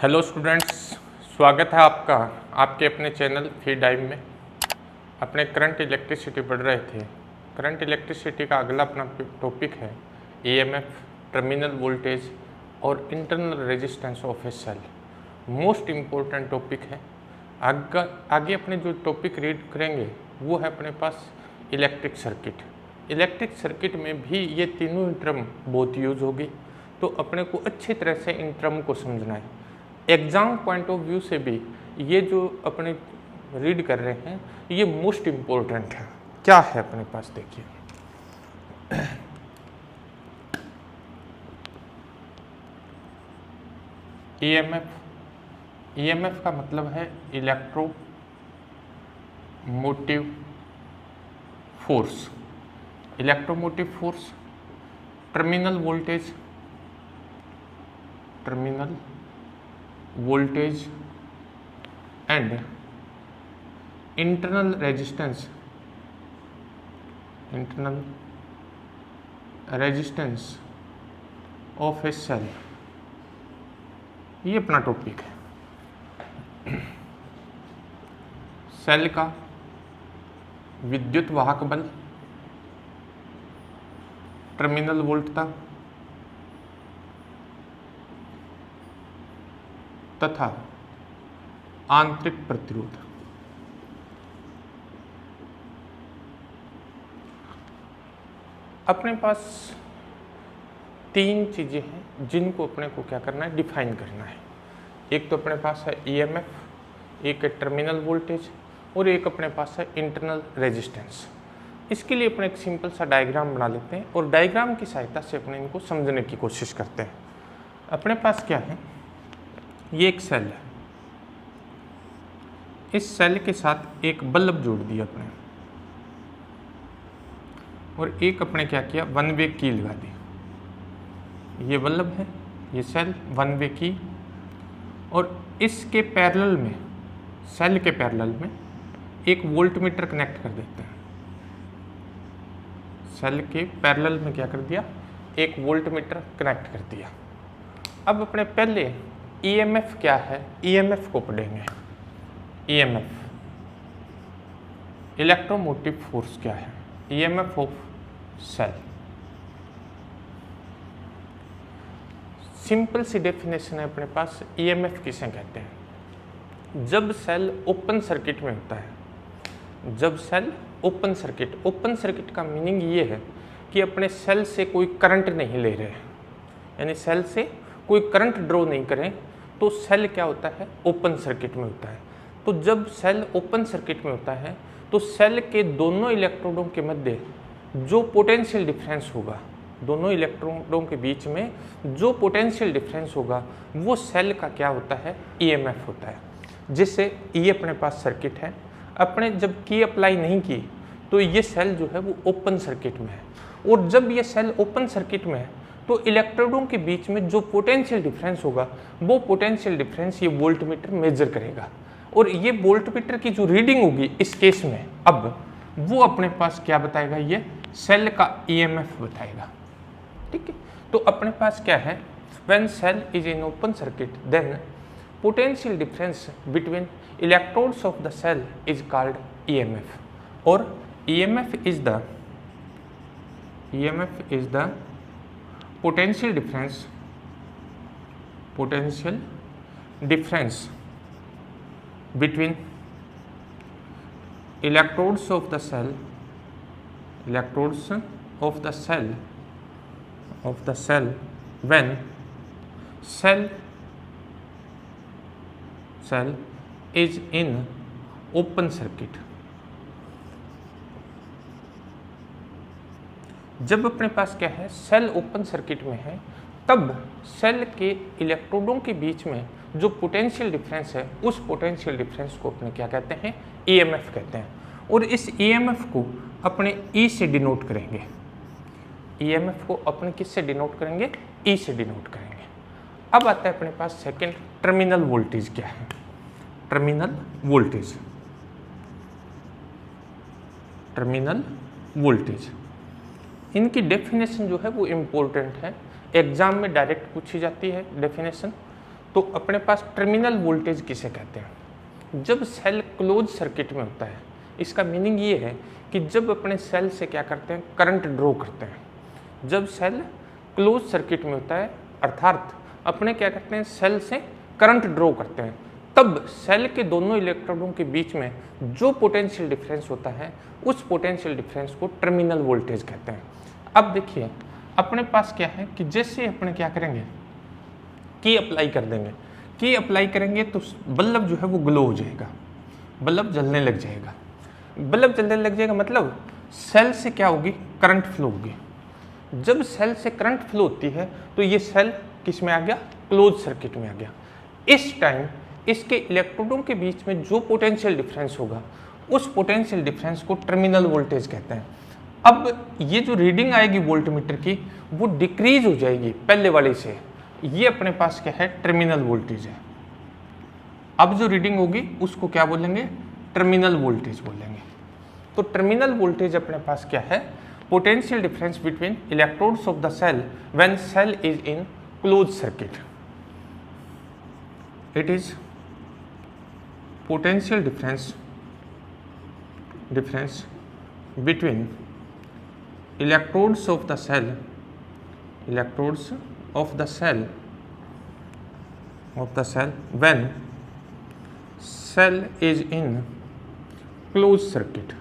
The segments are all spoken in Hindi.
हेलो स्टूडेंट्स, स्वागत है आपका आपके अपने चैनल फी डाइव में। अपने करंट इलेक्ट्रिसिटी पढ़ रहे थे। करंट इलेक्ट्रिसिटी का अगला अपना टॉपिक है ईएमएफ, टर्मिनल वोल्टेज और internal resistance of a cell. Most important topic है। आगे अपने जो टॉपिक रीड करेंगे वो है अपने पास इलेक्ट्रिक सर्किट। इलेक्ट्रिक सर्किट में भी ये तीनों टर्म बहुत यूज होगी, तो अपने को अच्छी तरह से इन टर्म को समझना है। एग्ज़ाम पॉइंट ऑफ व्यू से भी ये जो अपने रीड कर रहे हैं ये मोस्ट इम्पोर्टेंट है। क्या है अपने पास, देखिए ईएमएफ का मतलब है electromotive force. Electromotive force, terminal voltage and internal resistance of a cell, ये अपना टॉपिक है। सेल का विद्युत वाहक बल, टर्मिनल वोल्टता तथा आंतरिक प्रतिरोध। अपने पास तीन चीजें हैं जिनको अपने को क्या करना है, डिफाइन करना है। एक तो अपने पास है ईएमएफ, एक है टर्मिनल वोल्टेज और एक अपने पास है इंटरनल रेजिस्टेंस। इसके लिए अपने एक सिंपल सा डायग्राम बना लेते हैं और डायग्राम की सहायता से अपने इनको समझने की कोशिश करते हैं। अपने पास क्या है, ये एक सेल है। इस सेल के साथ एक बल्ब जोड़ दिया अपने, और एक अपने क्या किया, वन वे की लगा दी। ये बल्ब है, ये सेल, वन वे की, और इसके पैरेलल में, सेल के पैरेलल में एक वोल्टमीटर कनेक्ट कर देते हैं। सेल के पैरेलल में क्या कर दिया, एक वोल्टमीटर कनेक्ट कर दिया। अब अपने पहले ईएमएफ क्या है, ईएमएफ को पढ़ेंगे। ईएमएफ, इलेक्ट्रोमोटिव फोर्स क्या है, ईएमएफ ऑफ सेल। सिंपल सी डेफिनेशन है अपने पास। ईएमएफ किसे कहते हैं, जब सेल ओपन सर्किट में होता है, जब सेल ओपन सर्किट का मीनिंग ये है कि अपने सेल से कोई करंट नहीं ले रहे, यानी सेल से कोई करंट ड्रॉ नहीं करें, तो सेल क्या होता है, ओपन सर्किट में होता है। तो जब सेल ओपन सर्किट में होता है तो सेल के दोनों इलेक्ट्रोडों के मध्य जो पोटेंशियल डिफरेंस होगा, दोनों इलेक्ट्रोडों के बीच में जो पोटेंशियल डिफरेंस होगा वो सेल का क्या होता है, ईएमएफ होता है। जिससे ये अपने पास सर्किट है, अपने जब की अप्लाई नहीं की तो ये सेल जो है वो ओपन सर्किट में है, और जब ये सेल ओपन सर्किट में है तो इलेक्ट्रोडों के बीच में जो पोटेंशियल डिफरेंस होगा वो पोटेंशियल डिफरेंस ये वोल्टमीटर मेजर करेगा, और ये वोल्टमीटर की जो रीडिंग होगी इस केस में अब वो अपने पास क्या बताएगा, ये सेल का ईएमएफ बताएगा। ठीक है, तो अपने पास क्या है, when cell is in open circuit then potential difference between electrodes of the cell is called EMF, और EMF is the potential difference between electrodes of the cell when cell is in open circuit। जब अपने पास क्या है, सेल ओपन सर्किट में है, तब सेल के इलेक्ट्रोडों के बीच में जो पोटेंशियल डिफरेंस है उस पोटेंशियल डिफरेंस को अपने क्या कहते हैं, ईएमएफ कहते हैं। और इस ईएमएफ को अपने ई से डिनोट करेंगे। ईएमएफ को अपने किस से डिनोट करेंगे, ई से डिनोट करेंगे। अब आता है अपने पास सेकंड, टर्मिनल वोल्टेज क्या है। टर्मिनल वोल्टेज इनकी डेफिनेशन जो है वो इम्पोर्टेंट है, एग्जाम में डायरेक्ट पूछी जाती है डेफिनेशन। तो अपने पास टर्मिनल वोल्टेज किसे कहते हैं? जब सेल क्लोज सर्किट में होता है, इसका मीनिंग ये है कि जब अपने सेल से क्या करते हैं, करंट ड्रॉ करते हैं। जब सेल क्लोज सर्किट में होता है अर्थात अपने क्या करते हैं, सेल से करंट ड्रॉ करते हैं, तब सेल के दोनों इलेक्ट्रोडों के बीच में जो पोटेंशियल डिफरेंस होता है उस पोटेंशियल डिफरेंस को टर्मिनल वोल्टेज कहते हैं। अब देखिए अपने पास क्या है कि जैसे अपने क्या करेंगे, की अप्लाई कर देंगे, की अप्लाई करेंगे तो बल्ब जो है वो ग्लो हो जाएगा, बल्ब जलने लग जाएगा। बल्ब जलने लग जाएगा मतलब सेल से क्या होगी, करंट फ्लो होगी। जब सेल से करंट फ्लो होती है तो ये सेल किस में आ गया, क्लोज सर्किट में आ गया। इस टाइम इसके इलेक्ट्रोडों के बीच में जो पोटेंशियल डिफरेंस होगा उस पोटेंशियल डिफरेंस को टर्मिनल वोल्टेज कहते हैं। अब ये जो रीडिंग आएगी वोल्टमीटर की वो डिक्रीज हो जाएगी पहले वाले से, ये अपने पास क्या है, टर्मिनल वोल्टेज है। अब जो रीडिंग होगी उसको क्या बोलेंगे, टर्मिनल वोल्टेज बोलेंगे। तो टर्मिनल वोल्टेज अपने पास क्या है, potential difference between electrodes of the cell when cell is in close circuit. It is potential difference between electrodes of the cell when cell is in closed circuit।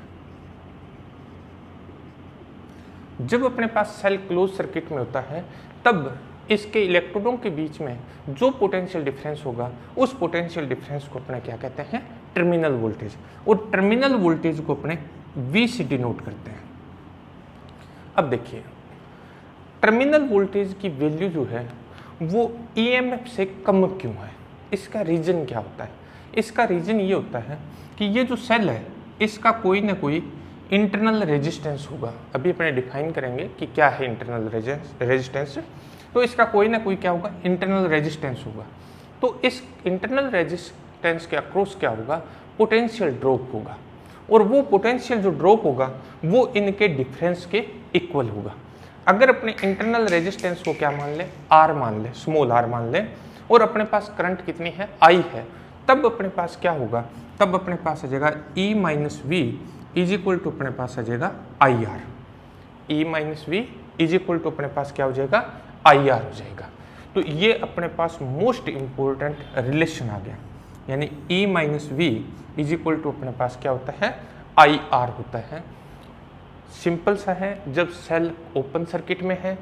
जब अपने पास सेल क्लोज सर्किट में होता है तब इसके इलेक्ट्रोडों के बीच में जो पोटेंशियल डिफरेंस होगा उस पोटेंशियल डिफरेंस को अपने क्या कहते हैं, टर्मिनल वोल्टेज। और टर्मिनल वोल्टेज को अपने V से डिनोट करते हैं। अब देखिए टर्मिनल वोल्टेज की वैल्यू जो है वो EMF से कम क्यों है, इसका रीजन क्या होता है? इसका रीजन ये होता है कि ये जो सेल है इसका कोई ना कोई इंटरनल रेजिस्टेंस होगा। अभी अपने डिफाइन करेंगे कि क्या है इंटरनल रेजिस्टेंस। तो इसका कोई ना कोई क्या होगा, इंटरनल रेजिस्टेंस होगा। तो इस इंटरनल रेजिस्टेंस के अक्रॉस क्या होगा, पोटेंशियल ड्रॉप होगा। और वो पोटेंशियल जो ड्रॉप होगा वो इनके डिफरेंस के इक्वल होगा। अगर अपने इंटरनल रेजिस्टेंस को क्या मान ले, R मान ले, स्मॉल r मान ले, और अपने पास करंट कितनी है, I है, तब अपने पास क्या होगा, तब अपने पास आ जाएगा E minus V is equal to अपने पास आ जाएगा IR। E minus V is equal to अपने पास क्या हो जाएगा, IR हो जाएगा। तो ये अपने पास मोस्ट इंपॉर्टेंट रिलेशन आ गया, यानी E minus V is equal to अपने पास क्या होता है, IR होता है। सिंपल सा है, जब सेल ओपन सर्किट में है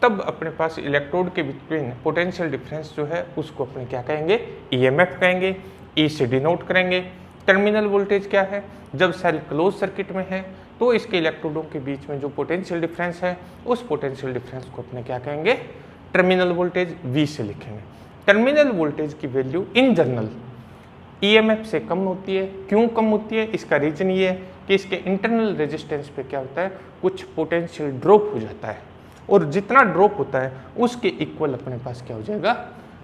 तब अपने पास इलेक्ट्रोड के बिटवीन पोटेंशियल डिफरेंस जो है उसको अपने क्या कहेंगे, EMF कहेंगे, E से डिनोट करेंगे। टर्मिनल वोल्टेज क्या है, जब सेल क्लोज सर्किट में है तो इसके इलेक्ट्रोडों के बीच में जो पोटेंशियल डिफरेंस है उस पोटेंशियल डिफरेंस को अपने क्या कहेंगे, टर्मिनल वोल्टेज V से लिखेंगे। टर्मिनल वोल्टेज की वैल्यू इन जनरल EMF से कम होती है। क्यों कम होती है, इसका रीजन ये है कि इसके इंटरनल रेजिस्टेंस पे क्या होता है, कुछ पोटेंशियल ड्रॉप हो जाता है, और जितना ड्रॉप होता है उसके इक्वल अपने पास क्या हो जाएगा,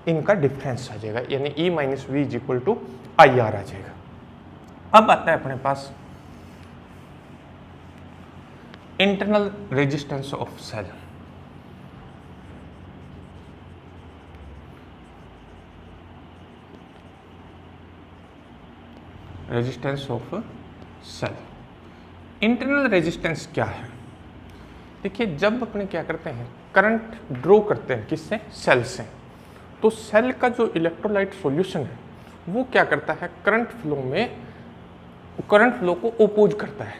इनका डिफरेंस आ जाएगा, यानी E minus V is equal to IR आ जाएगा। अब आता है अपने पास internal resistance of cell. Resistance of cell, internal resistance क्या है? देखिए जब अपने क्या करते हैं, करंट ड्रॉ करते हैं किससे, सेल से, तो सेल का जो इलेक्ट्रोलाइट सॉल्यूशन है वो क्या करता है, करंट फ्लो को ओपोज करता है,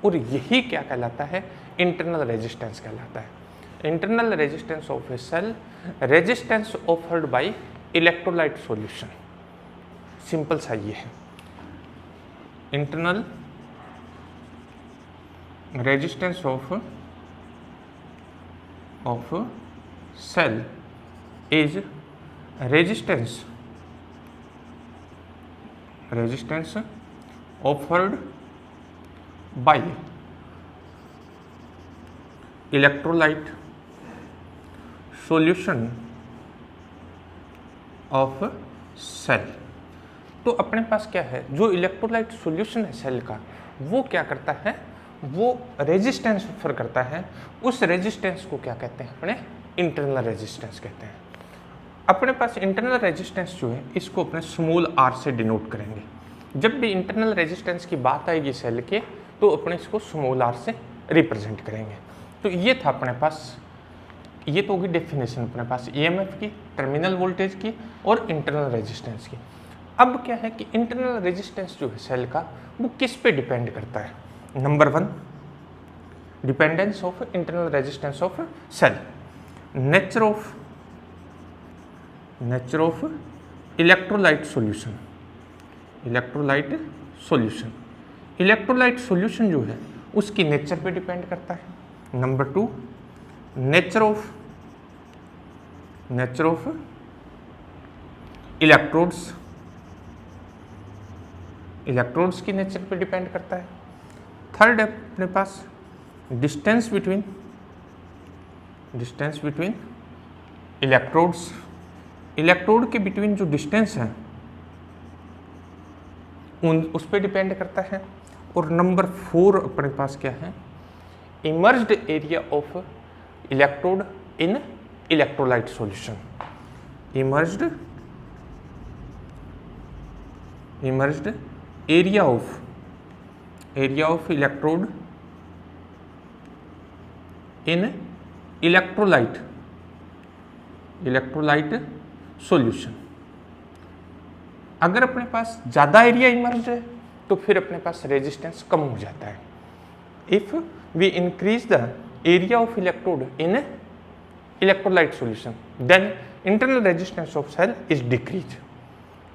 और यही क्या कहलाता है, इंटरनल रेजिस्टेंस कहलाता है। Internal resistance of a cell, resistance offered by electrolyte solution. Simple सा ये है, internal resistance of cell is resistance offered by electrolyte solution of cell। तो अपने पास क्या है, जो इलेक्ट्रोलाइट सॉल्यूशन है सेल का वो क्या करता है, वो रेजिस्टेंस ऑफर करता है। उस रेजिस्टेंस को क्या कहते हैं, अपने इंटरनल रेजिस्टेंस कहते हैं। अपने पास इंटरनल रेजिस्टेंस जो है इसको अपने स्मॉल r से डिनोट करेंगे। जब भी इंटरनल रेजिस्टेंस की बात आएगी सेल के तो अपने इसको स्मॉल r से रिप्रेजेंट करेंगे। तो ये था अपने पास, ये तो होगी डेफिनेशन अपने पास ईएमएफ की, टर्मिनल वोल्टेज की और इंटरनल रेजिस्टेंस की। अब क्या है कि इंटरनल रेजिस्टेंस जो है सेल का वो किस पे डिपेंड करता है। Number 1, dependence of internal resistance of cell, nature of electrolyte solution, electrolyte solution जो है उसकी नेचर पे डिपेंड करता है। नंबर 2, नेचर ऑफ इलेक्ट्रोड्स की नेचर पे डिपेंड करता है। थर्ड है अपने पास डिस्टेंस बिटवीन इलेक्ट्रोड्स, इलेक्ट्रोड के बिटवीन जो डिस्टेंस है उस पर डिपेंड करता है। और नंबर 4 अपने पास क्या है, emerged area of electrode in electrolyte solution, emerged area of electrode in electrolyte solution. अगर अपने पास ज़्यादा एरिया इमर्ज है तो फिर अपने पास रेजिस्टेंस कम हो जाता है। If we increase the area of electrode in electrolyte solution then internal resistance of cell is decrease,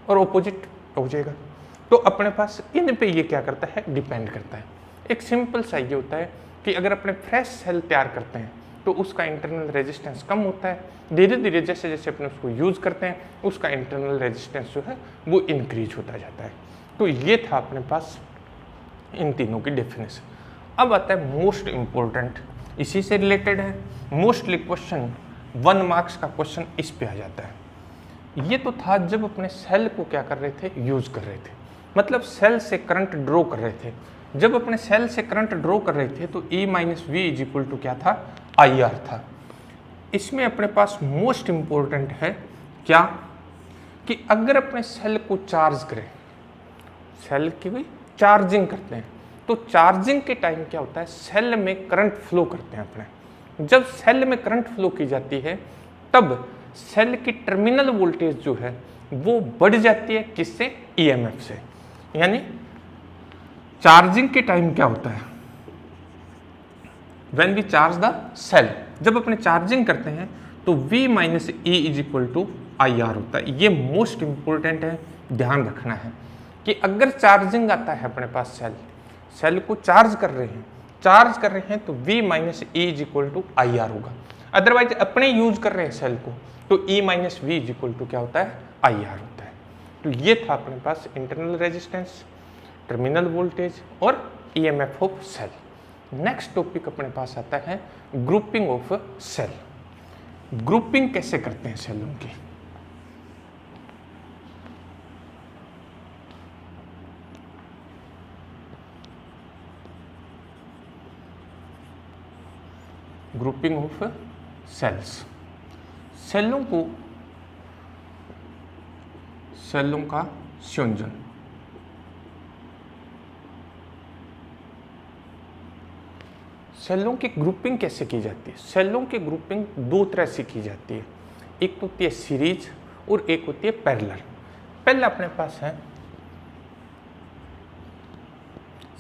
और ऑपोजिट हो जाएगा। तो अपने पास इन पे ये क्या करता है, डिपेंड करता है। एक सिंपल सा ये होता है कि अगर अपने फ्रेश सेल तैयार करते हैं तो उसका इंटरनल रेजिस्टेंस कम होता है, धीरे धीरे जैसे जैसे अपने उसको यूज़ करते हैं उसका इंटरनल रेजिस्टेंस जो है वो इंक्रीज होता जाता है। तो ये था अपने पास इन तीनों की डेफिनेशन। अब आता है मोस्ट इम्पोर्टेंट, इसी से रिलेटेड है, मोस्टली क्वेश्चन 1 मार्क्स का क्वेश्चन इस पे आ जाता है। ये तो था जब अपने सेल को क्या कर रहे थे, यूज़ कर रहे थे, मतलब सेल से करंट ड्रॉ कर रहे थे। जब अपने सेल से करंट ड्रॉ कर रहे थे तो E - V is equal to क्या था, IR था। इसमें अपने पास मोस्ट इम्पोर्टेंट है क्या, कि अगर अपने सेल को चार्ज करें, सेल की भी चार्जिंग करते हैं, तो चार्जिंग के टाइम क्या होता है, सेल में करंट फ्लो करते हैं अपने। जब सेल में करंट फ्लो की जाती है तब सेल की टर्मिनल वोल्टेज जो है वो बढ़ जाती है, किससे, EMF से। यानी चार्जिंग के टाइम क्या होता है, when we charge the cell, जब अपने चार्जिंग करते हैं तो V - E is equal to IR होता है। ये मोस्ट इंपॉर्टेंट है, ध्यान रखना है कि अगर चार्जिंग आता है अपने पास, सेल को चार्ज कर रहे हैं तो V - E is equal to IR होगा। अदरवाइज अपने यूज कर रहे हैं सेल को तो E - V is equal to क्या होता है, IR होता है। तो ये था अपने पास इंटरनल रेजिस्टेंस, टर्मिनल वोल्टेज और EMF of cell. Next topic अपने पास आता है ग्रुपिंग ऑफ सेल। ग्रुपिंग कैसे करते हैं सेलों की, ग्रुपिंग ऑफ सेल्स, सेलों का संयोजन। सेलों की ग्रुपिंग कैसे की जाती है, सेलों की ग्रुपिंग 2 तरह से की जाती है, एक तो होती है सीरीज और एक होती है पैरेलल। पहले अपने पास है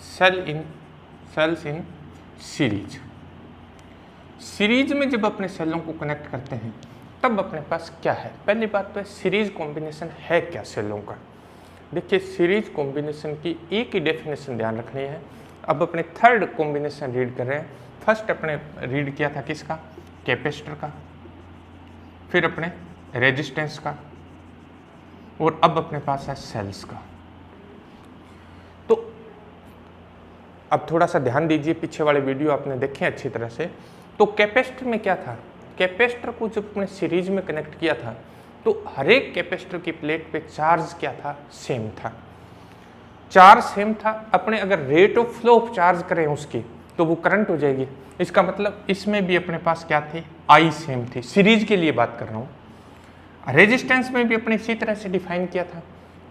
सेल्स इन सीरीज। सीरीज में जब अपने सेलों को कनेक्ट करते हैं तब अपने पास क्या है, पहली बात तो है सीरीज कॉम्बिनेशन है क्या सेलों का। देखिए सीरीज कॉम्बिनेशन की एक ही डेफिनेशन ध्यान रखनी है। अब अपने थर्ड कॉम्बिनेशन रीड कर रहे हैं। फर्स्ट अपने रीड किया था किसका, कैपेसिटर का, फिर अपने रेजिस्टेंस का, और अब अपने पास है सेल्स का। तो अब थोड़ा सा ध्यान दीजिए, पीछे वाले वीडियो आपने देखे अच्छी तरह से। तो कैपेसिटर में क्या था, कैपेसिटर को जब अपने सीरीज में कनेक्ट किया था तो हर एक कैपेसिटर की प्लेट पे चार्ज क्या था, सेम था, चार्ज सेम था। अपने अगर rate of flow of charge करें उसकी तो वो करंट हो जाएगी। इसका मतलब इसमें भी अपने पास क्या थी, आई सेम थी, सीरीज के लिए बात कर रहा हूँ। रेजिस्टेंस में भी अपने इसी तरह से डिफाइन किया था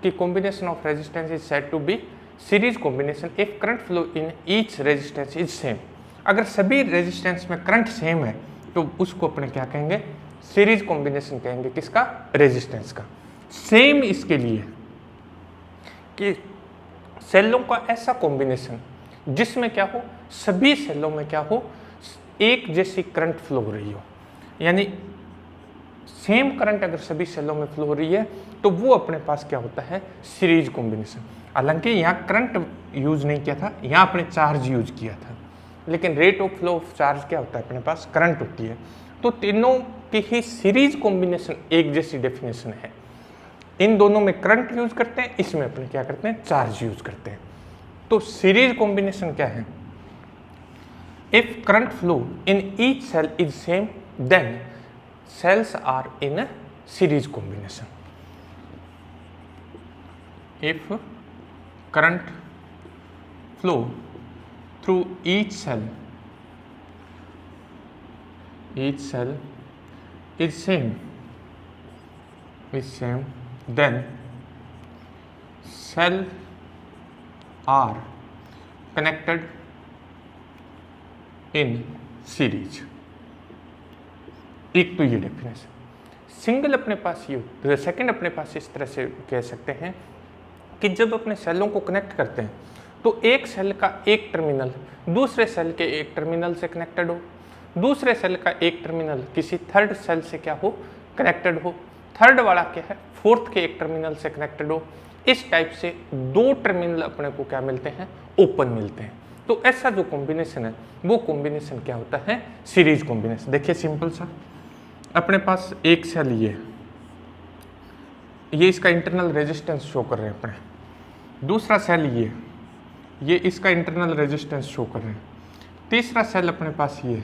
कि combination of resistance is said to be series combination if current flow in each resistance is same. अगर सभी रेजिस्टेंस में करंट सेम है तो उसको अपने क्या कहेंगे, सीरीज कॉम्बिनेशन कहेंगे। किसका, रेजिस्टेंस का। सेम इसके लिए कि सेलों का ऐसा कॉम्बिनेशन जिसमें क्या हो, सभी सेलों में क्या हो, एक जैसी करंट फ्लो हो रही हो, यानी सेम करंट अगर सभी सेलों में फ्लो हो रही है तो वो अपने पास क्या होता है, सीरीज कॉम्बिनेशन। हालांकि यहाँ करंट यूज नहीं किया था, यहाँ अपने चार्ज यूज किया था, लेकिन rate of flow of charge क्या होता है, अपने पास करंट होती है। तो तीनों की ही सीरीज कॉम्बिनेशन एक जैसी डेफिनेशन है। इन दोनों में करंट यूज करते हैं, इसमें अपने क्या करते हैं, चार्ज यूज करते हैं। तो सीरीज कॉम्बिनेशन क्या है, if current flow in each cell is same then cells are in a series combination. If current flow through each cell is same then cell are connected in series। एक तो ये डेफिनेशन सिंगल अपने पास ये, सेकंड अपने पास इस तरह से कह सकते हैं कि जब अपने सेलों को कनेक्ट करते हैं तो एक सेल का एक टर्मिनल दूसरे सेल के एक टर्मिनल से कनेक्टेड हो, दूसरे सेल का एक टर्मिनल किसी थर्ड सेल से क्या हो, कनेक्टेड हो, थर्ड वाला क्या है, फोर्थ के एक टर्मिनल से कनेक्टेड हो। इस टाइप से दो टर्मिनल अपने को क्या मिलते हैं, ओपन मिलते हैं। तो ऐसा जो कॉम्बिनेशन है वो कॉम्बिनेशन क्या होता है, सीरीज कॉम्बिनेशन। देखिए सिंपल सा, अपने पास एक सेल ये इसका इंटरनल रेजिस्टेंस शो कर रहे हैं अपने, दूसरा सेल ये इसका इंटरनल रेजिस्टेंस शो कर रहे हैं, तीसरा सेल अपने पास ये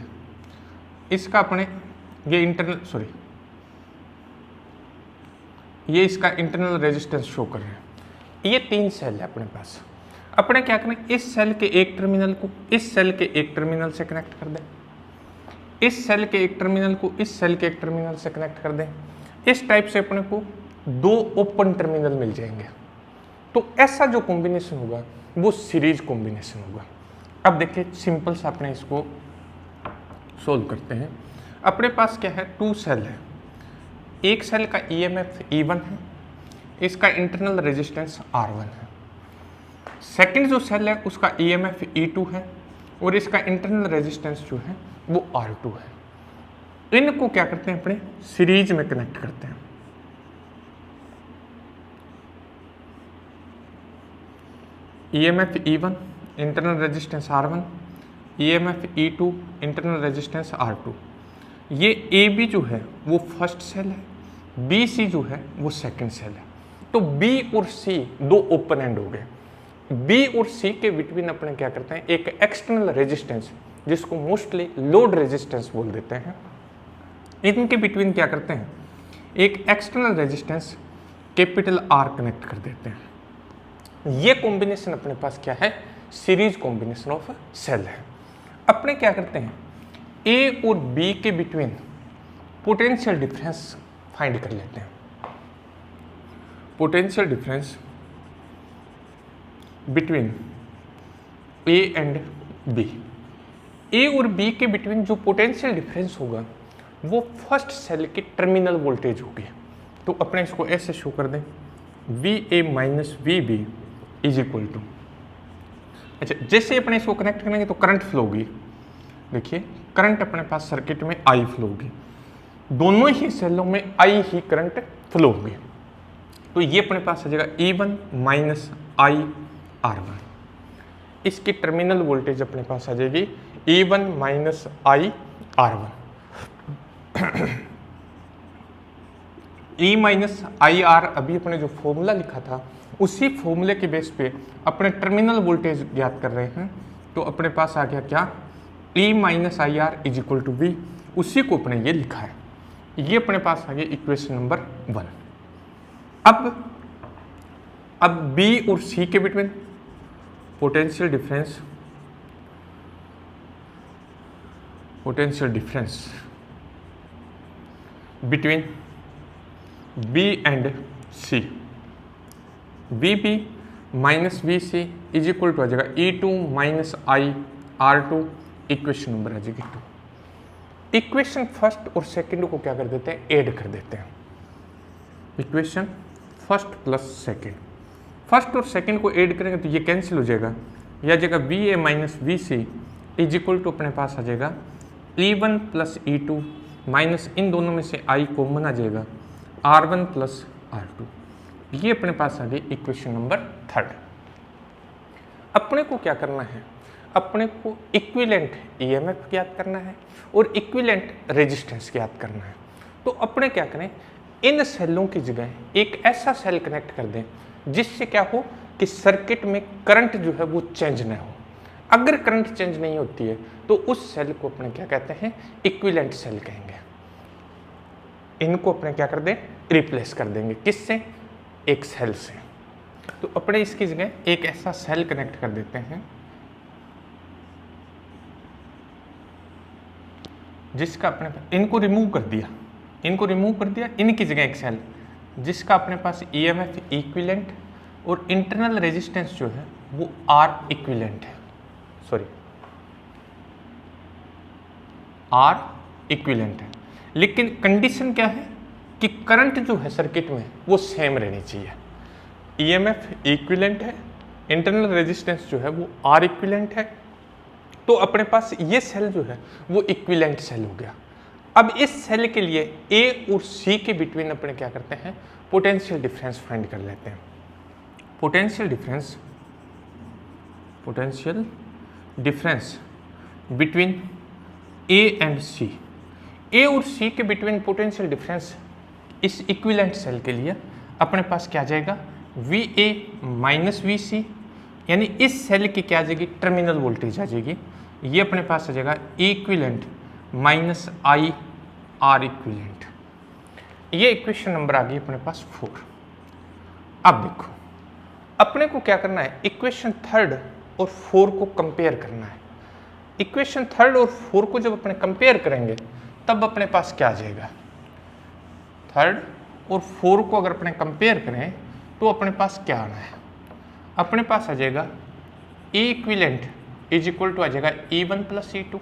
इसका अपने ये इसका इंटरनल रेजिस्टेंस शो कर रहे हैं। ये तीन सेल है अपने पास। अपने क्या करें, इस सेल के एक टर्मिनल को इस सेल के एक टर्मिनल से कनेक्ट कर दें, इस सेल के एक टर्मिनल को इस सेल के एक टर्मिनल से कनेक्ट कर दें। इस टाइप से अपने को दो ओपन टर्मिनल मिल जाएंगे। तो ऐसा जो कॉम्बिनेशन होगा वो सीरीज कॉम्बिनेशन होगा। अब देखिए सिंपल सा अपने इसको सोल्व करते हैं। अपने पास क्या है, टू सेल है, एक सेल का ईएमएफ E1 है, इसका इंटरनल रेजिस्टेंस R1 है। सेकंड जो सेल है उसका ईएमएफ E2 है और इसका इंटरनल रेजिस्टेंस जो है वो R2 है। इनको क्या करते हैं, अपने सीरीज में कनेक्ट करते हैं। EMF E1 internal resistance R1, EMF E2 internal resistance R2। ये AB जो है वो फर्स्ट सेल है, BC जो है वो सेकंड सेल है। तो B और C दो ओपन एंड हो गए। B और C के बिटवीन अपने क्या करते हैं, एक एक्सटर्नल रेजिस्टेंस जिसको मोस्टली लोड रेजिस्टेंस बोल देते हैं, इनके बिटवीन क्या करते हैं, एक external resistance capital R connect कर देते हैं। ये कॉम्बिनेशन अपने पास क्या है, सीरीज कॉम्बिनेशन ऑफ सेल है। अपने क्या करते हैं, A और B के बिटवीन पोटेंशियल डिफरेंस फाइंड कर लेते हैं। Potential difference between A and B। A और B के बिटवीन जो पोटेंशियल डिफरेंस होगा वो फर्स्ट सेल की टर्मिनल वोल्टेज होगी। तो अपने इसको ऐसे शो कर दें, VA minus VB is equal to, अच्छा जैसे अपने इसको कनेक्ट करेंगे तो करंट फ्लो होगी। देखिए करंट अपने पास सर्किट में I फ्लो होगी, दोनों ही सेलों में I ही करंट फ्लो होगी। तो ये अपने पास आ जाएगा E1 माइनस IR1। इसकी टर्मिनल वोल्टेज अपने पास आ जाएगी E1 minus IR1। E minus IR अभी अपने जो फॉर्मूला लिखा था उसी फॉर्मूले के बेस पे अपने टर्मिनल वोल्टेज ज्ञात कर रहे हैं। तो अपने पास आ गया क्या, E minus IR is equal to V। उसी को अपने ये लिखा है, ये अपने पास आ गया इक्वेशन नंबर 1। अब B और C के between potential difference between B and C, B B minus B C is equal to आ जाएगा E2 minus I R2, equation number आ जाएगी 2। इक्वेशन फर्स्ट और सेकंड को क्या कर देते हैं, ऐड कर देते हैं। Equation first plus second, first और सेकंड को ऐड करेंगे तो ये कैंसिल हो जाएगा, यह आ जाएगा B A minus B C is equal to अपने पास आ जाएगा E1 प्लस E2 माइनस इन दोनों में से आई कॉमन आ जाएगा R1 प्लस R2। ये अपने पास आ गई इक्वेशन नंबर 3। अपने को क्या करना है, अपने को इक्विवेलेंट ईएमएफ ज्ञात करना है और इक्विवेलेंट रेजिस्टेंस ज्ञात करना है। तो अपने क्या करें, इन सेलों की जगह एक ऐसा सेल कनेक्ट कर दें जिससे क्या हो कि सर्किट में करंट जो है वो चेंज ना हो। अगर करंट चेंज नहीं होती है तो उस सेल को अपने क्या कहते हैं, इक्विवेलेंट सेल कहेंगे। इनको अपने क्या कर दें, रिप्लेस कर देंगे, किससे, एक सेल से। तो अपने इसकी जगह एक ऐसा सेल कनेक्ट कर देते हैं जिसका अपने, इनको रिमूव कर दिया, इनको रिमूव कर दिया, इनकी जगह एक सेल जिसका अपने पास ईएमएफ इक्विवेलेंट और इंटरनल रेजिस्टेंस जो है वो आर इक्विवेलेंट है, सॉरी आर इक्विवेलेंट है। लेकिन कंडीशन क्या है कि करंट जो है सर्किट में वो सेम रहनी चाहिए। ईएमएफ इक्विवेलेंट है, इंटरनल रेजिस्टेंस जो है वो आर इक्विवेलेंट है, तो अपने पास ये सेल जो है वो इक्विवेलेंट सेल हो गया। अब इस सेल के लिए ए और सी के बिटवीन अपने क्या करते हैं, पोटेंशियल डिफरेंस फाइंड कर लेते हैं। Potential difference between A and C, A और सी के बिटवीन पोटेंशियल डिफरेंस इस इक्विवेलेंट सेल के लिए अपने पास क्या आ जाएगा, V A minus V C, यानी इस सेल की क्या आ जाएगी, टर्मिनल वोल्टेज आ जाएगी। ये अपने पास आ जाएगा equivalent minus I R equivalent. ये इक्वेशन नंबर आ गई अपने पास 4। अब देखो अपने को क्या करना है, इक्वेशन 3 और 4 को कंपेयर करना है। इक्वेशन 3 और 4 को जब अपने कंपेयर करेंगे तब अपने पास क्या आ जाएगा, 3 और 4 को अगर अपने कंपेयर करें तो अपने पास क्या आना है, अपने पास आ जाएगा E equivalent is equal to आ जाएगा E1 plus E2,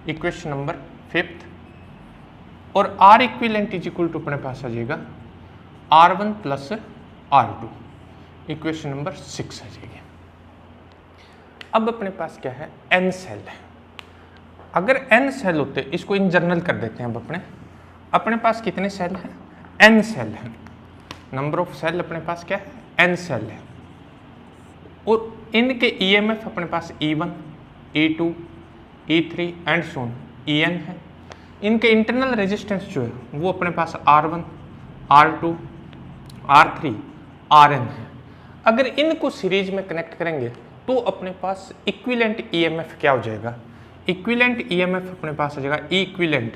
equation number 5, और R equivalent is equal to अपने पास आ जाएगा R1 plus R2, equation number 6 आ जाएगी। अब अपने पास क्या है, N सेल है। अगर N सेल होते, इसको इन जनरल कर देते हैं। अब अपने पास कितने सेल हैं, N सेल है। नंबर ऑफ सेल अपने पास क्या है, N सेल है, और इनके ईएमएफ अपने पास E1, E2, E3 and Son En है। इनके इंटरनल रेजिस्टेंस जो है वो अपने पास R1, R2, R3, Rn है। अगर इनको सीरीज में कनेक्ट करेंगे तो अपने पास इक्विवेलेंट ईएमएफ क्या हो जाएगा, इक्विवेलेंट ईएमएफ अपने पास आ जाएगा E equivalent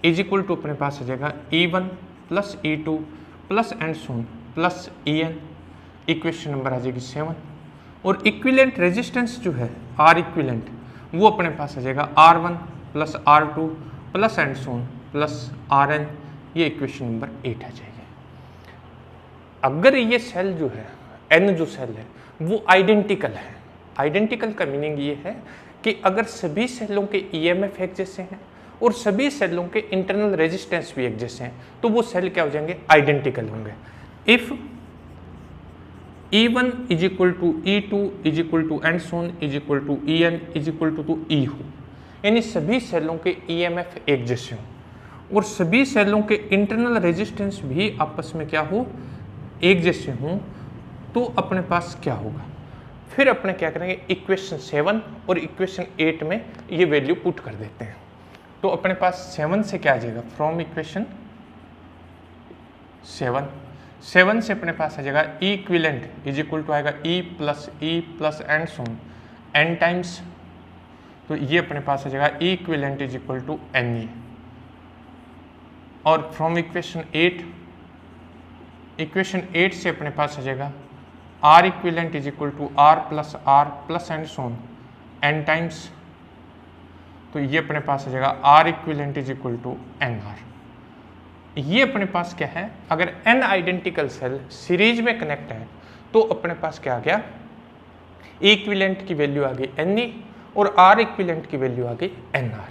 is equal to अपने पास आ जाएगा E1 plus E2 plus and so on plus En, equation number आ जाएगी 7। और इक्विवेलेंट रेजिस्टेंस जो है R इक्विवेलेंट वो अपने पास आ जाएगा R1 plus R2 plus and so on plus Rn, ये इक्वेशन नंबर 8 आ जाएगी। अगर ये सेल जो है N जो सेल है वो आइडेंटिकल है, आइडेंटिकल का मीनिंग ये है कि अगर सभी सेलों के ईएमएफ एक जैसे हैं और सभी सेलों के इंटरनल रेजिस्टेंस भी एक जैसे हैं तो वो सेल क्या हो जाएंगे, आइडेंटिकल होंगे। If E1 is equal to E2 is equal to and so on is equal to En is equal to E हो, यानी सभी सेलों के ईएमएफ एक जैसे हों और सभी सेलों के इंटरनल रेजिस्टेंस भी आपस में क्या हो, एक जैसे हों, तो अपने पास क्या होगा, फिर अपने क्या करेंगे, इक्वेशन 7 और इक्वेशन 8 में ये वैल्यू पुट कर देते हैं। तो अपने पास 7 से क्या आ जाएगा, फ्रॉम इक्वेशन 7 से अपने पास आ जाएगा E equivalent is equal to आएगा E plus and so on n times, तो ये अपने पास आ जाएगा E equivalent is equal to Ne। और फ्रॉम इक्वेशन 8 से अपने पास आ जाएगा R equivalent is equal to R plus and so on n times, तो ये अपने पास आ जाएगा R equivalent is equal to NR। ये अपने पास क्या है, अगर n आइडेंटिकल सेल सीरीज में कनेक्ट है तो अपने पास क्या आ गया, इक्विवेलेंट की वैल्यू आ गई Ne और R इक्विवेलेंट की वैल्यू आ गई Nr।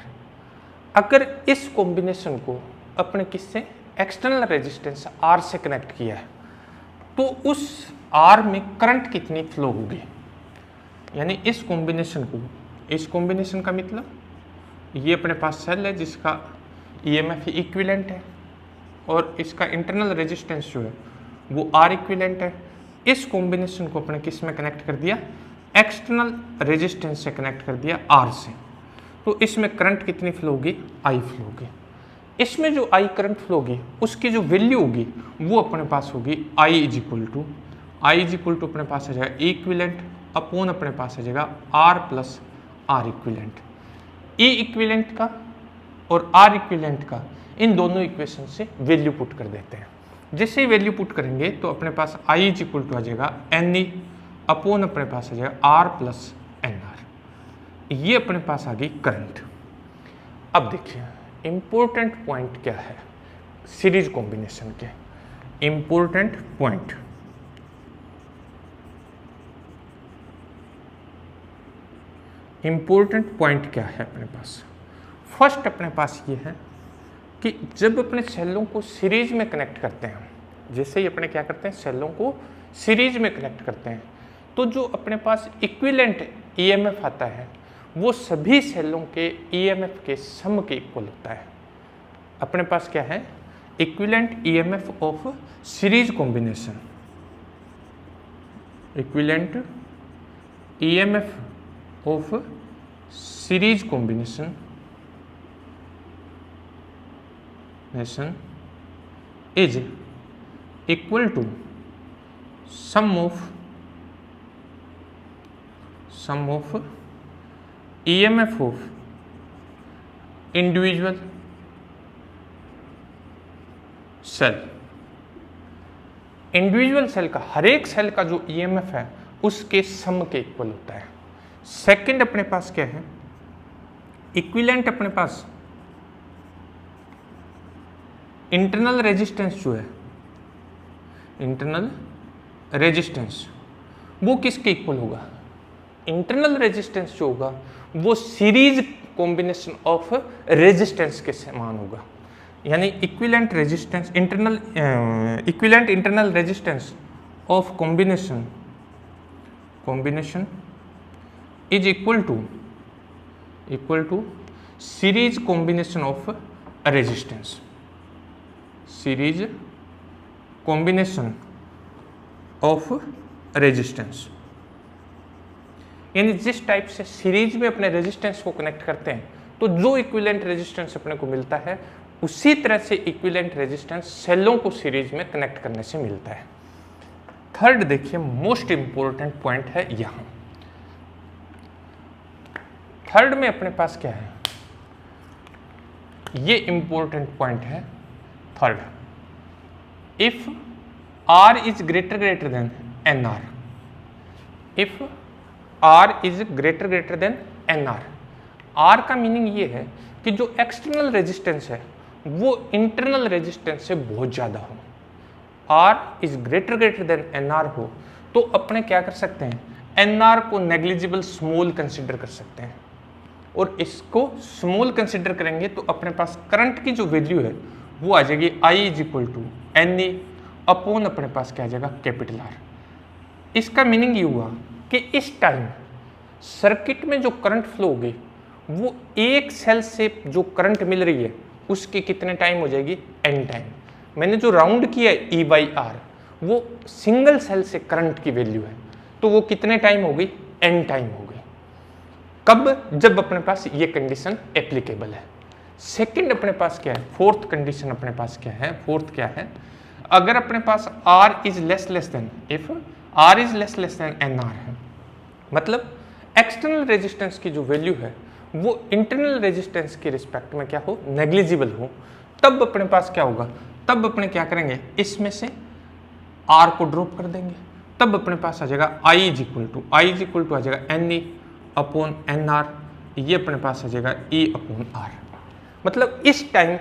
अगर इस कॉम्बिनेशन को अपने किससे, एक्सटर्नल रेजिस्टेंस R से कनेक्ट किया है तो उस R में करंट कितनी फ्लो होगी, यानी इस कॉम्बिनेशन का मतलब ये अपने पास सेल है जिसका EMF इक्विवेलेंट है और इसका इंटरनल रेजिस्टेंस जो है वो R इक्विवेलेंट है। इस कॉम्बिनेशन को अपने किस में कनेक्ट कर दिया, एक्सटर्नल रेजिस्टेंस से कनेक्ट कर दिया R से, तो इसमें करंट कितनी फ्लो होगी, I फ्लो होगी। इसमें जो I करंट फ्लो होगी उसकी जो वैल्यू होगी वो अपने पास होगी I इज इक्वल टू अपने पास आ जाएगा इक्विवेलेंट अपॉन अपने पास आ जाएगा R plus R equivalent. E equivalent का और R इक्विवेलेंट का इन दोनों इक्वेशन से वैल्यू पुट कर देते हैं। जैसे ही वैल्यू पुट करेंगे तो अपने पास I इज इक्वल टू आ जाएगा Ne अपॉन अपने पास आ जाएगा R प्लस Nr। ये अपने पास आ गई करंट। अब देखिए इंपॉर्टेंट पॉइंट क्या है सीरीज कॉम्बिनेशन के, इंपॉर्टेंट पॉइंट क्या है अपने पास। फर्स्ट अपने पास ये है कि जब अपने सेलों को सीरीज में कनेक्ट करते हैं, जैसे ही अपने क्या करते हैं, सेलों को सीरीज में कनेक्ट करते हैं, तो जो अपने पास इक्विवेलेंट EMF आता है वो सभी सेलों के EMF के सम के इक्वल होता है। अपने पास क्या है, equivalent EMF of series combination, equivalent EMF of series combination is equal to sum of EMF of individual cell. Individual cell का, हर एक सेल का जो EMF है उसके सम के इक्वल होता है। सेकंड अपने पास क्या है, इक्विवेलेंट अपने पास इंटरनल रेजिस्टेंस जो है, इंटरनल रेजिस्टेंस वो किसके इक्वल होगा, इंटरनल रेजिस्टेंस जो होगा वो सीरीज कॉम्बिनेशन ऑफ रेजिस्टेंस के समान होगा। यानी equivalent resistance equivalent internal resistance of combination is equal to series combination of resistance, series combination of resistance. यानी जिस टाइप से सीरीज में अपने रेजिस्टेंस को कनेक्ट करते हैं तो जो इक्विवेलेंट रेजिस्टेंस अपने को मिलता है उसी तरह से इक्विवेलेंट रेजिस्टेंस सेलों को सीरीज में कनेक्ट करने से मिलता है। थर्ड देखिए मोस्ट इंपॉर्टेंट पॉइंट है यहां। थर्ड में अपने पास क्या है, ये इंपॉर्टेंट पॉइंट है third, if R is greater than NR, if R is greater than NR। R का मीनिंग ये है कि जो एक्सटर्नल रेजिस्टेंस है वो इंटरनल रेजिस्टेंस से बहुत ज़्यादा हो, R is greater than NR हो तो अपने क्या कर सकते हैं, NR को नेग्लिजिबल स्मॉल कंसिडर कर सकते हैं, और इसको स्मॉल कंसिडर करेंगे तो अपने पास करंट की जो वैल्यू है वो आ जाएगी I is equal to NA upon अपने पास क्या आ जाएगा कैपिटल R। इसका मीनिंग ये हुआ कि इस टाइम सर्किट में जो करंट फ्लो होगी वो एक सेल से जो करंट मिल रही है उसकी कितने टाइम हो जाएगी, n टाइम। मैंने जो राउंड किया है E/R वो सिंगल सेल से करंट की वैल्यू है तो वो कितने टाइम हो गई, n टाइम हो गई। कब, जब अपने पास ये कंडीशन एप्लीकेबल है। सेकंड अपने पास क्या है, फोर्थ कंडीशन अपने पास क्या है, फोर्थ क्या है, अगर अपने पास R is less than, if R is less than NR है, मतलब एक्सटर्नल रेजिस्टेंस की जो वैल्यू है वो इंटरनल रेजिस्टेंस के रिस्पेक्ट में क्या हो, नेग्लिजिबल हो, तब अपने पास क्या होगा, तब अपने क्या करेंगे, इसमें से R को ड्रॉप कर देंगे, तब अपने पास आ जाएगा I इज इक्वल टू आ जाएगा NE अपॉन NR, ये अपने पास आ जाएगा E अपॉन R। मतलब इस टाइम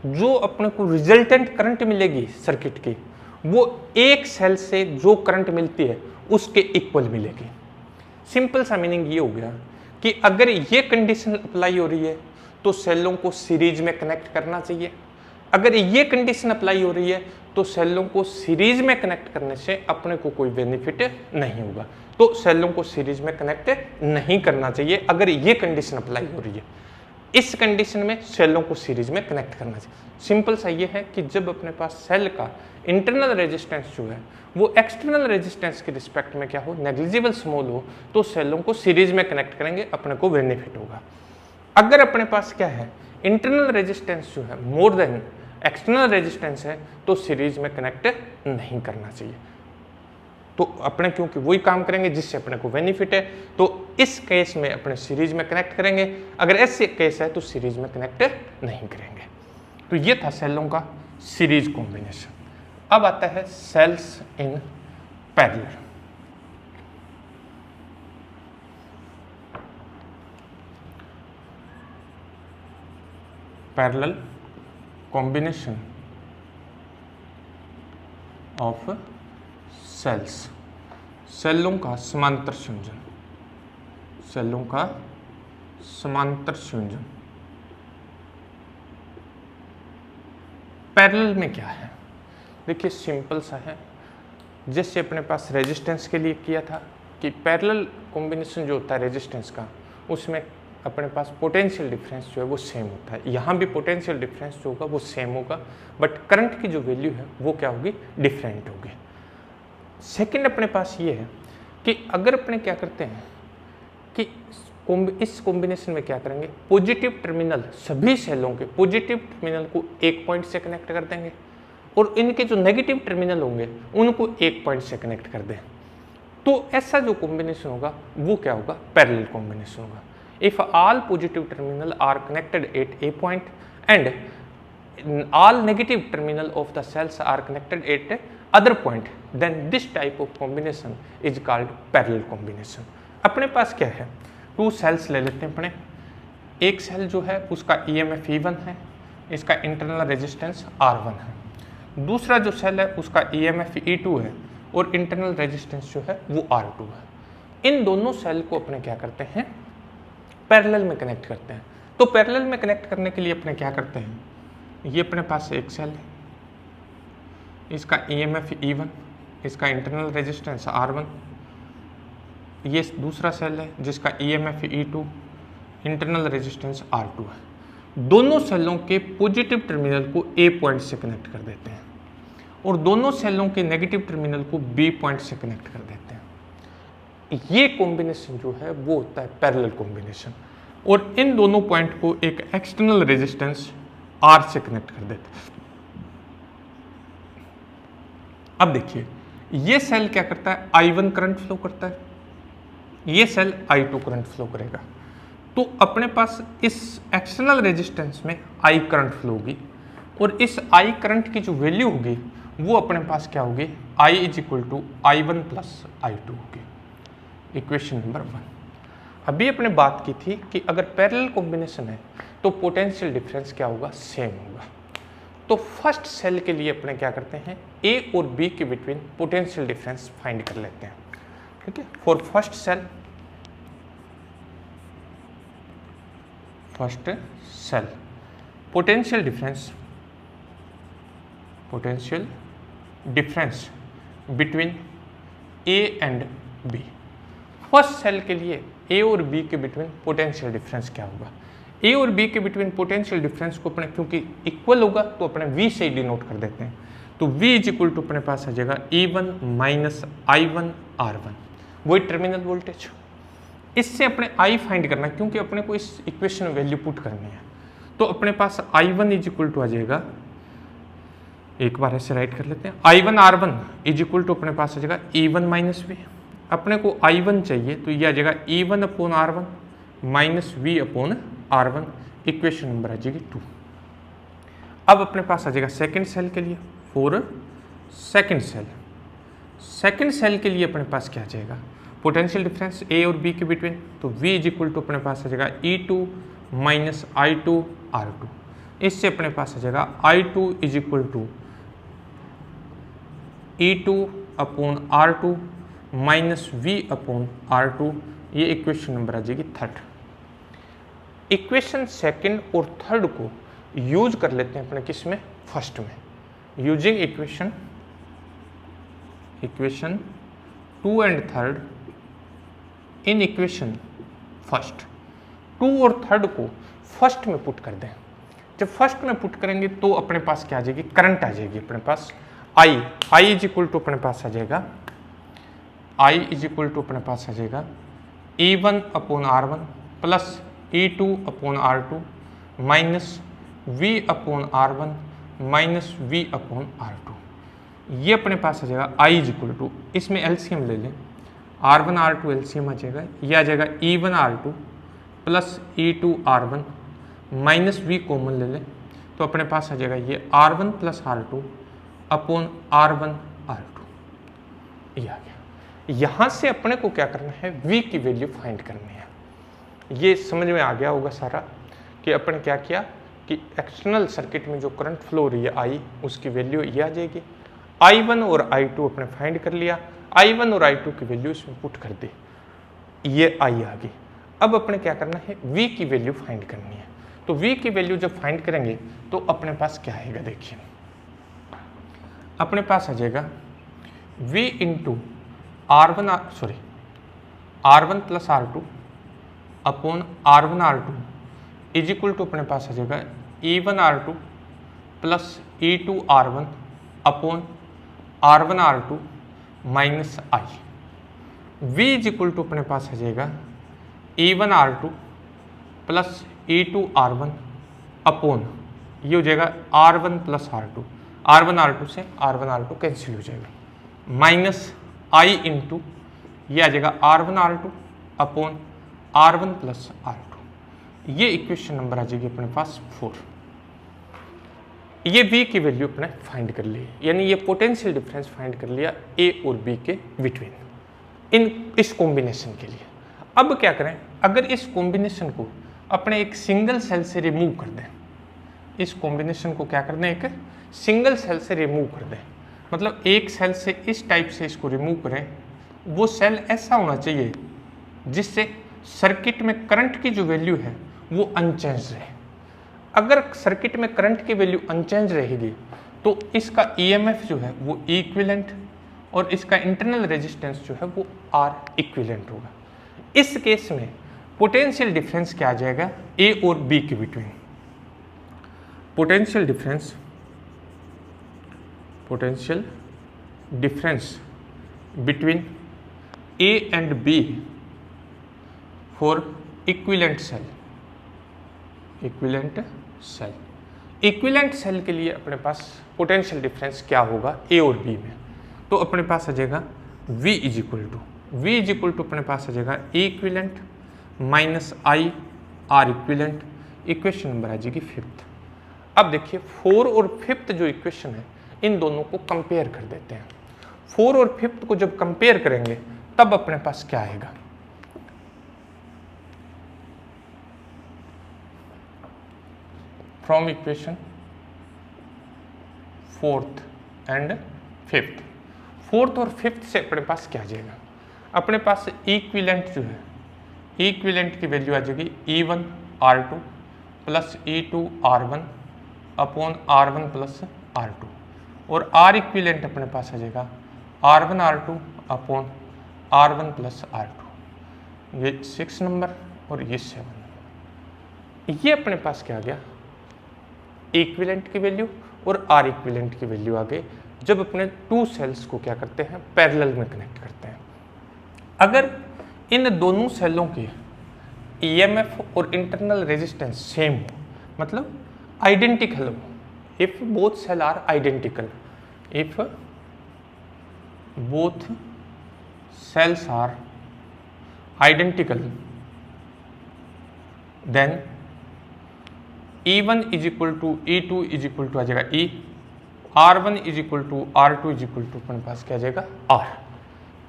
जो अपने को रिजल्टेंट करंट मिलेगी सर्किट की, वो एक सेल से जो करंट मिलती है उसके इक्वल मिलेगी। सिंपल सा मीनिंग ये हो गया कि अगर ये कंडीशन अप्लाई हो रही है तो सेलों को सीरीज में कनेक्ट करना चाहिए, अगर ये कंडीशन अप्लाई हो रही है तो सेलों को सीरीज में कनेक्ट करने से अपने को कोई बेनिफिट नहीं होगा। तो सेलों को सीरीज में कनेक्ट नहीं करना चाहिए अगर ये कंडीशन अप्लाई हो रही है। इस कंडीशन में सेलों को सीरीज में कनेक्ट करना चाहिए। सिंपल सा ये है कि जब अपने पास सेल का इंटरनल रेजिस्टेंस जो है वो एक्सटर्नल रेजिस्टेंस के रिस्पेक्ट में क्या हो, नेग्लिजिबल स्मॉल हो, तो सेलों को सीरीज में कनेक्ट करेंगे, अपने को बेनिफिट होगा। अगर अपने पास क्या है, इंटरनल रेजिस्टेंस जो है मोर देन एक्सटर्नल रेजिस्टेंस है, तो सीरीज में कनेक्ट नहीं करना चाहिए। तो अपने क्योंकि वही काम करेंगे जिससे अपने को बेनिफिट है, तो इस केस में अपने सीरीज में कनेक्ट करेंगे, अगर ऐसे केस है तो सीरीज में कनेक्ट नहीं करेंगे। तो ये था सेलों का सीरीज कॉम्बिनेशन। अब आता है cells in parallel. Parallel combination of cells, सेलों का समांतर संयोजन, सेलों का समांतर संयोजन। पैरेलल में क्या है, देखिए सिंपल सा है, जैसे अपने पास रेजिस्टेंस के लिए किया था कि पैरेलल कॉम्बिनेशन जो होता है रेजिस्टेंस का, उसमें अपने पास पोटेंशियल डिफरेंस जो है वो सेम होता है। यहाँ भी पोटेंशियल डिफरेंस जो होगा वो सेम होगा, बट करंट की जो वैल्यू है वो क्या होगी, डिफरेंट होगी। सेकंड अपने पास ये है कि अगर अपने क्या करते हैं कि इस कॉम्बिनेशन में क्या करेंगे, पॉजिटिव टर्मिनल सभी सेलों के पॉजिटिव टर्मिनल को एक पॉइंट से कनेक्ट कर देंगे और इनके जो नेगेटिव टर्मिनल होंगे उनको एक पॉइंट से कनेक्ट कर दें। तो ऐसा जो कॉम्बिनेशन होगा वो क्या होगा, पैरेलल कॉम्बिनेशन होगा। If all positive terminal are connected at a point and all negative terminal of the cells are connected at other point, then this type of combination is called parallel combination. अपने पास क्या है, 2 सेल्स ले लेते हैं अपने। एक सेल जो है उसका EMF E1 है, इसका इंटरनल रेजिस्टेंस R1 है। दूसरा जो सेल है उसका EMF E2 है और इंटरनल रेजिस्टेंस जो है वो R2 है। इन दोनों सेल को अपने क्या करते हैं, पैरेलल में कनेक्ट करते हैं। तो पैरेलल में कनेक्ट करने के लिए अपने क्या करते हैं, ये अपने पास एक सेल है, इसका EMF E1, इसका इंटरनल रेजिस्टेंस R1, ये दूसरा सेल है जिसका EMF E2, internal resistance R2 है। दोनों सेलों के पॉजिटिव टर्मिनल को A पॉइंट से कनेक्ट कर देते हैं और दोनों सेलों के नेगेटिव टर्मिनल को B पॉइंट से कनेक्ट कर देते हैं। ये कॉम्बिनेशन जो है वो होता है पैरेलल कॉम्बिनेशन, और इन दोनों पॉइंट को एक एक्सटर्नल रेजिस्टेंस R से कनेक्ट कर देते हैं। अब देखिए ये सेल क्या करता है, I1 करंट फ्लो करता है, ये सेल I2 करंट फ्लो करेगा। तो अपने पास इस एक्सटर्नल रेजिस्टेंस में I करंट फ्लो होगी और इस I करंट की जो वैल्यू होगी वो अपने पास क्या होगी, I = I1 + I2 होगी। Equation number 1। अभी अपने बात की थी कि अगर पैरेलल कॉम्बिनेशन है तो पोटेंशियल डिफरेंस क्या होगा, सेम होगा। तो फर्स्ट सेल के लिए अपने क्या करते हैं, ए और बी के बिटवीन पोटेंशियल डिफरेंस फाइंड कर लेते हैं। ठीक है, for first cell potential difference between A and B. First cell के लिए ए और बी के बिटवीन पोटेंशियल डिफरेंस क्या होगा, ए और बी के बिटवीन पोटेंशियल डिफरेंस को अपने क्योंकि इक्वल होगा तो अपने वी से डिनोट कर देते हैं। तो V = अपने पास आ जाएगा E1 - I1 R1, वही टर्मिनल वोल्टेज। इससे अपने I फाइंड करना है क्योंकि अपने को इस इक्वेशन में वैल्यू पुट करनी है। तो अपने पास I1 = आ जाएगा, एक बार ऐसे राइट कर लेते हैं, I1 R1 = अपने पास आ जाएगा E1 - V। अपने को I1 चाहिए तो ये आ जाएगा E1/R1 - V/R1, इक्वेशन नंबर आ जाएगी 2। अब अपने पास आ जाएगा सेकंड सेल के लिए, फॉर सेकंड सेल के लिए अपने पास क्या आ जाएगा, पोटेंशियल डिफरेंस ए और बी के बिटवीन। तो V = अपने पास आ जाएगा E2 - I2 R2। इससे अपने पास आ जाएगा I2 is equal to E2 upon R2 minus V upon R2। ये इक्वेशन नंबर आ जाएगी थर्ड। इक्वेशन सेकंड और थर्ड को यूज कर लेते हैं अपने किस में, फर्स्ट में। Using equation 2 and third in equation first. 2 और थर्ड को फर्स्ट में पुट कर दें। जब फर्स्ट में पुट करेंगे तो अपने पास क्या आ जाएगी, करंट आ जाएगी अपने पास I इज इक्वल टू अपने पास आ जाएगा I इज इक्वल टू अपने पास आ जाएगा E1 upon R1 plus E2 upon R2 minus V upon R1 minus V upon R2। ये अपने पास आ जाएगा I इज इक्वल टू, इसमें एलसीएम ले लें, R1 R2 एलसीएम आ जाएगा, ये आ जाएगा E1 R2 plus E2 R1 minus V common ले लें तो अपने पास आ जाएगा ये R1 plus R2 upon R1 R2। ये आ गया। यहाँ से अपने को क्या करना है, V की वैल्यू फाइंड करनी है। ये समझ में आ गया होगा सारा कि अपन क्या किया कि एक्सटर्नल सर्किट में जो करंट फ्लो हो रही है I, उसकी वैल्यू ये आ जाएगी। I1 और I2 अपने फाइंड कर लिया, I1 और I2 की वैल्यू इसमें पुट कर दी, ये I आ गई। अब अपने क्या करना है, V की वैल्यू फाइंड करनी है। तो V की वैल्यू जब फाइंड करेंगे तो अपने पास क्या आएगा, देखिए अपने पास आ जाएगा V into R1 plus R2 upon R1 R2 is equal to अपने पास आ जाएगा E1 R2 plus E2 R1 upon R1 R2 minus I। V is equal to अपने पास आ जाएगा E1 R2 plus E2 R1 upon ये हो जाएगा R1 plus R2, R1 R2 से R1 R2 कैंसिल हो जाएगा, माइनस I इंटू ये आ जाएगा R1 R2 upon R1 plus R2। ये इक्वेशन नंबर आ जाएगी अपने पास 4। ये V की वैल्यू अपने फाइंड कर ली, यानी ये पोटेंशियल डिफरेंस फाइंड कर लिया A और B के बिटवीन इस कॉम्बिनेशन के लिए। अब क्या करें, अगर इस कॉम्बिनेशन को अपने एक सिंगल सेल से रिमूव कर दें, इस कॉम्बिनेशन को क्या कर दें, एक सिंगल सेल से रिमूव कर दें, मतलब एक सेल से इस टाइप से इसको रिमूव करें, वो सेल ऐसा होना चाहिए जिससे सर्किट में करंट की जो वैल्यू है वो अनचेंज रहे। अगर सर्किट में करंट की वैल्यू अनचेंज रहेगी तो इसका ईएमएफ जो है वो इक्विवेलेंट और इसका इंटरनल रेजिस्टेंस जो है वो आर इक्विवेलेंट होगा। इस केस में पोटेंशियल डिफरेंस क्या आ जाएगा, ए और बी के between. Potential difference between A and B for equivalent cell के लिए अपने पास पोटेंशियल डिफरेंस क्या होगा ए और बी में, तो अपने पास आ जाएगा V इज इक्वल टू अपने पास आ जाएगा E equivalent minus I R equivalent. Equation number आ जाएगी 5th। अब देखिए 4 और 5th जो इक्वेशन है इन दोनों को कंपेयर कर देते हैं। 4 और 5th को जब कंपेयर करेंगे तब अपने पास क्या आएगा, from equation 4th and 5th। 4th और 5th से अपने पास क्या आ जाएगा, अपने पास इक्विवेलेंट जो है, इक्विवेलेंट की वैल्यू आ जाएगी E1 R2 plus E2 R1 upon R1 plus R2, और R इक्विवेलेंट अपने पास आ जाएगा R1 R2 upon R1 plus R2। ये 6 नंबर और ये 7 नंबर। ये अपने पास क्या आ गया, इक्विवेलेंट की वैल्यू और आर इक्विवेलेंट की वैल्यू आ गई जब अपने 2 सेल्स को क्या करते हैं, पैरेलल में कनेक्ट करते हैं। अगर इन दोनों सेलों के ईएमएफ और इंटरनल रेजिस्टेंस सेम हो, मतलब आइडेंटिकल हो, if both cell are identical, if both cells are identical then E1 is equal to E2 is equal to आ जाएगा E, R1 is equal to R2 is equal to अपने पास क्या आ जाएगा R।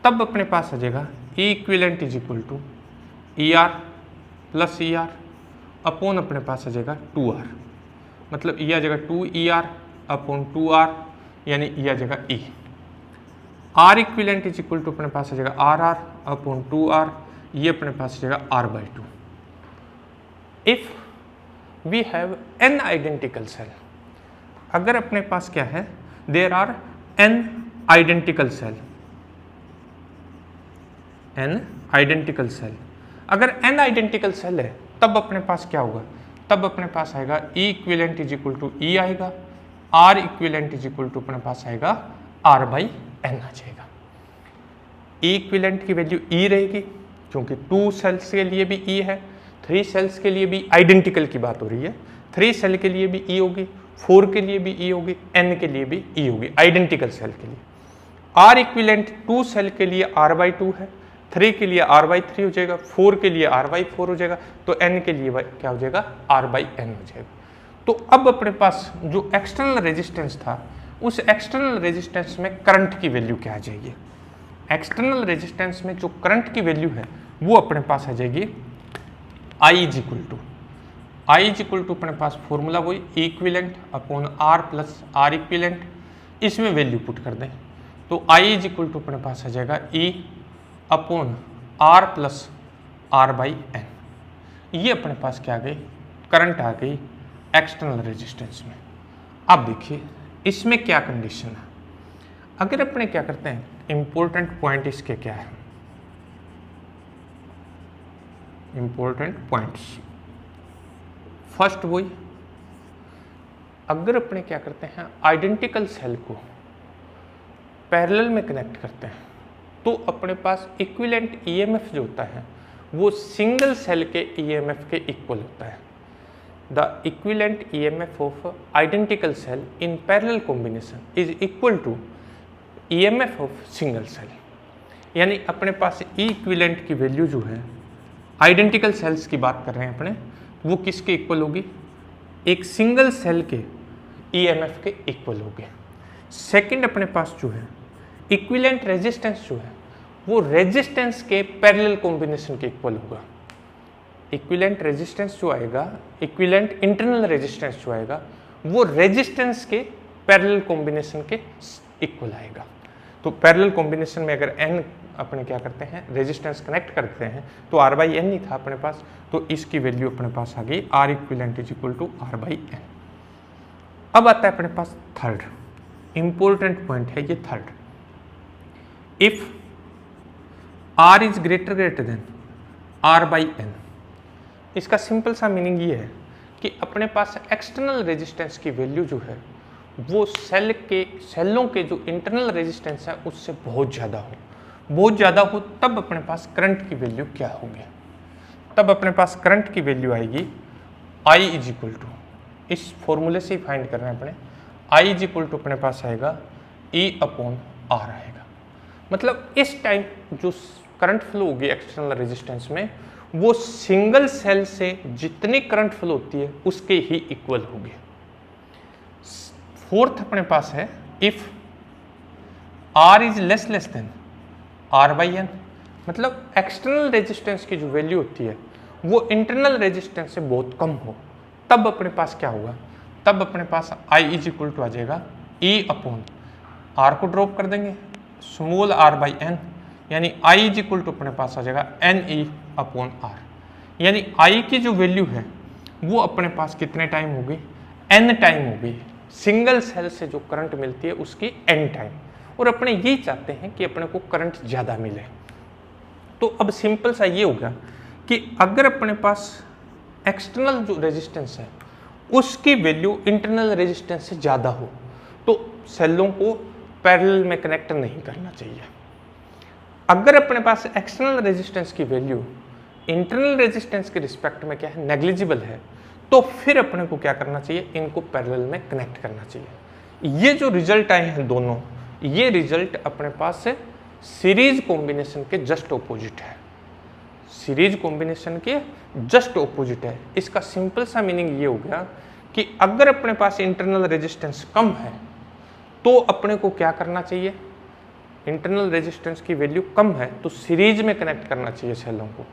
तब अपने पास आ जाएगा E equivalent is equal to ER plus ER upon अपने पास आ जाएगा 2R मतलब ई आ जाएगा 2ER अपॉन 2R, यानी ई आ जाएगा E। R equivalent is equal to अपने पास आ जाएगा RR अपॉन 2R, ये अपने पास आ जाएगा R/2। If we have n identical cell, अगर अपने पास क्या है, there are n identical cell, n identical cell, अगर n आइडेंटिकल सेल है तब अपने पास क्या होगा, तब अपने पास आएगा E equivalent is equal to E आएगा, R equivalent is equal to अपने पास आएगा R/n आ जाएगा। E इक्विलेंट की वैल्यू E रहेगी, क्योंकि 2 सेल्स के लिए भी E है, 3 सेल्स के लिए भी आइडेंटिकल की बात हो रही है, 3 सेल के लिए भी E होगी, 4 के लिए भी E होगी, N के लिए भी E होगी, आइडेंटिकल सेल के लिए। R इक्विलेंट 2 सेल के लिए R/2 है, 3 के लिए R/3 हो जाएगा, 4 के लिए R/4 हो जाएगा, तो N के लिए क्या हो जाएगा, R/n हो जाएगा। तो अब अपने पास जो एक्सटर्नल रेजिस्टेंस था, उस एक्सटर्नल रेजिस्टेंस में करंट की वैल्यू क्या आ जाएगी, एक्सटर्नल रेजिस्टेंस में जो करंट की वैल्यू है वो अपने पास आ जाएगी I इज इक्वल टू अपने पास फॉर्मूला वही E equivalent upon R plus R equivalent, इसमें वैल्यू पुट कर दें तो I इज इक्वल टू अपने पास आ जाएगा E upon R plus R/n। ये अपने पास क्या आ गई, करंट आ गई एक्सटर्नल रेजिस्टेंस में। अब देखिए इसमें क्या कंडीशन है, अगर अपने क्या करते हैं, इंपॉर्टेंट पॉइंट इसके क्या है, इंपॉर्टेंट पॉइंट्स। फर्स्ट वही, अगर अपने क्या करते हैं, आइडेंटिकल सेल को पैरेलल में कनेक्ट करते हैं तो अपने पास इक्विवेलेंट ईएमएफ जो होता है वो सिंगल सेल के ईएमएफ के इक्वल होता है। The equivalent EMF of identical cell in parallel combination is equal to EMF of single cell. यानी अपने पास ई इक्विवेलेंट की वैल्यू जो है, आइडेंटिकल सेल्स की बात कर रहे हैं अपने, वो किसके इक्वल होगी, एक सिंगल सेल के ईएमएफ के इक्वल होगी। सेकंड अपने पास जो है इक्विवेलेंट रेजिस्टेंस जो है वो रेजिस्टेंस के पैरेलल कॉम्बिनेशन के इक्वल होगा। इक्विवेलेंट रेजिस्टेंस जो आएगा, इक्विवेलेंट इंटरनल रेजिस्टेंस जो आएगा वो रेजिस्टेंस के पैरेलल कॉम्बिनेशन के इक्वल आएगा। तो पैरेलल कॉम्बिनेशन में अगर n अपने क्या करते हैं, रेजिस्टेंस कनेक्ट करते हैं तो R/n नहीं था अपने पास, तो इसकी वैल्यू अपने पास आ गई R equivalent is equal to R/n। अब आता है अपने पास थर्ड इंपॉर्टेंट पॉइंट है, ये third, if R is greater than R/n। इसका सिंपल सा मीनिंग ये है कि अपने पास एक्सटर्नल रेजिस्टेंस की वैल्यू जो है वो सेलों के जो इंटरनल रेजिस्टेंस है उससे बहुत ज़्यादा हो, तब अपने पास करंट की वैल्यू क्या होगी, तब अपने पास करंट की वैल्यू आएगी I इज इक्वल टू, इस फॉर्मूले से ही फाइंड करना है अपने, I इज इक्वल टू अपने पास आएगा E अपॉन R आएगा। मतलब इस टाइम जो करंट फ्लो होगी एक्सटर्नल रेजिस्टेंस में वो सिंगल सेल से जितनी करंट फ्लो होती है उसके ही इक्वल होगी। फोर्थ अपने पास है, if R is less than R/n, मतलब एक्सटर्नल रेजिस्टेंस की जो वैल्यू होती है वो इंटरनल रेजिस्टेंस से बहुत कम हो, तब अपने पास क्या होगा, तब अपने पास I इज इक्वल टू आ जाएगा E अपॉन R को ड्रॉप कर देंगे, स्मॉल R/n, यानी I इज इक्वल टू अपने पास आ जाएगा NE अपॉन R। यानी I की जो वैल्यू है वो अपने पास कितने टाइम होगी, N टाइम होगी, सिंगल सेल से जो करंट मिलती है उसकी N टाइम, और अपने यही चाहते हैं कि अपने को करंट ज़्यादा मिले। तो अब सिंपल सा ये होगा कि अगर अपने पास एक्सटर्नल जो रेजिस्टेंस है उसकी वैल्यू इंटरनल रेजिस्टेंस से ज़्यादा हो तो सेलों को पैरेलल में कनेक्ट नहीं करना चाहिए। अगर अपने पास एक्सटर्नल रेजिस्टेंस की वैल्यू इंटरनल रेजिस्टेंस के रिस्पेक्ट में क्या है, नेग्लिजिबल है, तो फिर अपने को क्या करना चाहिए, इनको पैरेलल में कनेक्ट करना चाहिए। ये जो रिजल्ट आए हैं दोनों, ये रिजल्ट अपने पास से सीरीज कॉम्बिनेशन के जस्ट ऑपोजिट है, सीरीज कॉम्बिनेशन के जस्ट ऑपोजिट है। इसका सिंपल सा मीनिंग ये हो गया कि अगर अपने पास इंटरनल रेजिस्टेंस कम है तो अपने को क्या करना चाहिए, इंटरनल रेजिस्टेंस की वैल्यू कम है तो सीरीज में कनेक्ट करना चाहिए सेलों को,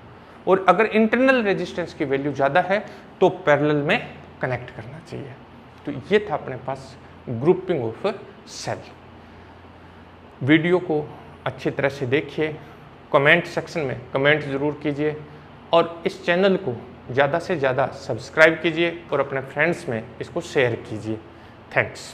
और अगर इंटरनल रेजिस्टेंस की वैल्यू ज़्यादा है तो पैरेलल में कनेक्ट करना चाहिए। तो ये था अपने पास ग्रुपिंग ऑफ सेल। वीडियो को अच्छी तरह से देखिए, कमेंट सेक्शन में कमेंट ज़रूर कीजिए और इस चैनल को ज़्यादा से ज़्यादा सब्सक्राइब कीजिए और अपने फ्रेंड्स में इसको शेयर कीजिए। थैंक्स।